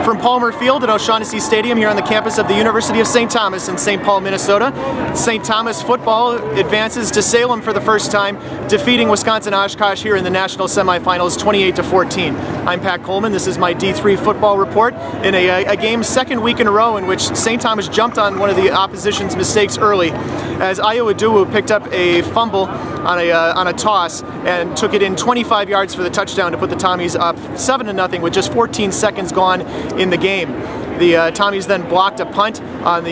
From Palmer Field at O'Shaughnessy Stadium here on the campus of the University of St. Thomas in St. Paul, Minnesota. St. Thomas football advances to Salem for the first time, defeating Wisconsin-Oshkosh here in the national semifinals 28-14. I'm Pat Coleman. This is my D3 football report in a game second week in a row in which St. Thomas jumped on one of the opposition's mistakes early as UW picked up a fumble on a toss and took it in 25 yards for the touchdown to put the Tommies up 7-0 with just 14 seconds gone in the game. The Tommies then blocked a punt on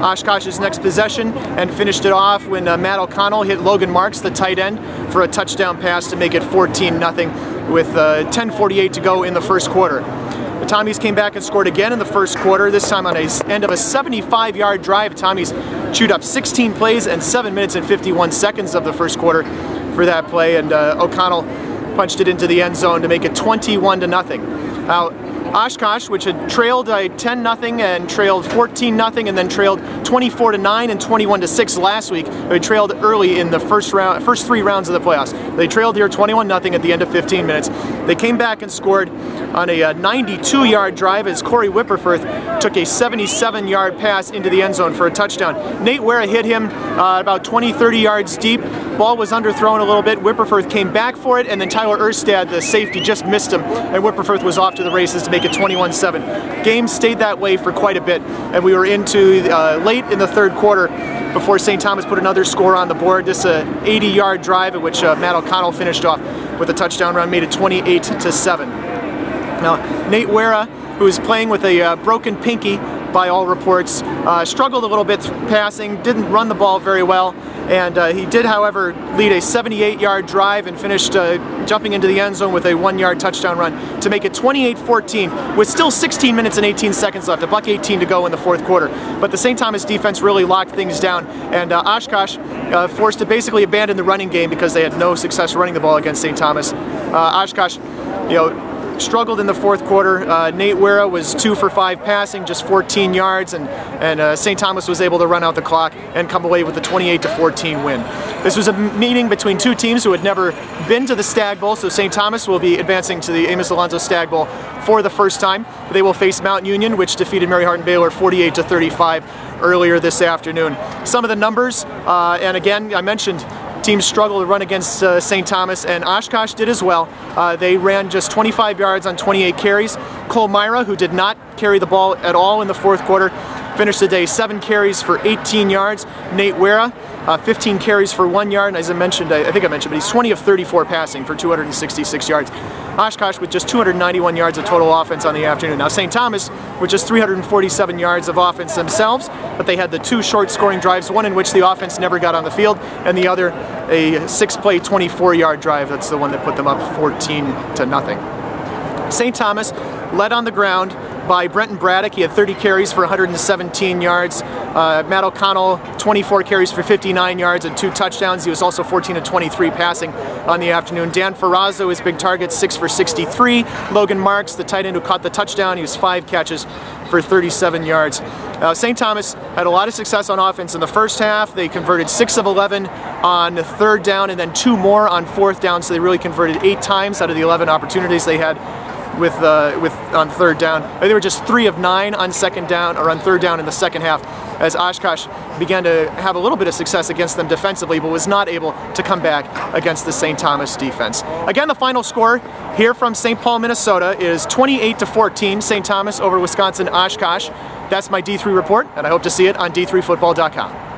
Oshkosh's next possession and finished it off when Matt O'Connell hit Logan Marks, the tight end, for a touchdown pass to make it 14-0 with 10:48 to go in the first quarter. The Tommies came back and scored again in the first quarter, this time on the end of a 75-yard drive. Tommies chewed up 16 plays and 7 minutes and 51 seconds of the first quarter for that play, and O'Connell punched it into the end zone to make it 21-0. Now, Oshkosh, which had trailed 10-0 and trailed 14-0 and then trailed 24-9 and 21-6 last week, they trailed early in the first three rounds of the playoffs. They trailed here 21-0 at the end of 15 minutes. They came back and scored on a 92-yard drive as Corey Whipperforth took a 77-yard pass into the end zone for a touchdown. Nate Wera hit him about 20-30 yards deep. Ball was underthrown a little bit. Whipperforth came back for it, and then Tyler Erstad, the safety, just missed him, and Whipperforth was off to the races to make it 21-7. Game stayed that way for quite a bit, and we were into late in the third quarter before St. Thomas put another score on the board. This 80-yard drive at which Matt O'Connell finished off with a touchdown run made it 28-7. Now, Nate Wera, who is playing with a broken pinky by all reports, struggled a little bit passing, didn't run the ball very well, and he did, however, lead a 78-yard drive and finished jumping into the end zone with a 1-yard touchdown run to make it 28-14 with still 16 minutes and 18 seconds left, $1:18 to go in the fourth quarter. But the St. Thomas defense really locked things down, and Oshkosh forced to basically abandon the running game because they had no success running the ball against St. Thomas. Oshkosh, struggled in the fourth quarter. Nate Wera was 2 for 5 passing, just 14 yards, and St. Thomas was able to run out the clock and come away with a 28-14 win. This was a meeting between two teams who had never been to the Stagg Bowl, so St. Thomas will be advancing to the Amos Alonzo Stagg Bowl for the first time. They will face Mount Union, which defeated Mary Hardin Baylor 48-35 earlier this afternoon. Some of the numbers, and again, I mentioned teams struggled to run against St. Thomas, and Oshkosh did as well. They ran just 25 yards on 28 carries. Coleman, who did not carry the ball at all in the fourth quarter, finished the day 7 carries for 18 yards. Nate Wera, 15 carries for 1 yard, and as I mentioned, I think I mentioned, but he's 20 of 34 passing for 266 yards. Oshkosh with just 291 yards of total offense on the afternoon. Now St. Thomas with just 347 yards of offense themselves, but they had the 2 short scoring drives, one in which the offense never got on the field, and the other a 6-play 24-yard drive. That's the one that put them up 14-0. St. Thomas led on the ground by Brenton Braddock. He had 30 carries for 117 yards. Matt O'Connell, 24 carries for 59 yards and 2 touchdowns. He was also 14 of 23 passing on the afternoon. Dan Ferrazzo, his big target, 6 for 63. Logan Marks, the tight end who caught the touchdown, he was 5 catches for 37 yards. St. Thomas had a lot of success on offense in the first half. They converted 6 of 11 on 3rd down and then 2 more on 4th down, so they really converted 8 times out of the 11 opportunities they had on 3rd down. They were just 3 of 9 on 2nd down or on 3rd down in the second half, as Oshkosh began to have a little bit of success against them defensively, but was not able to come back against the St. Thomas defense. Again, the final score here from St. Paul, Minnesota is 28-14, St. Thomas over Wisconsin-Oshkosh. That's my D3 report, and I hope to see it on D3football.com.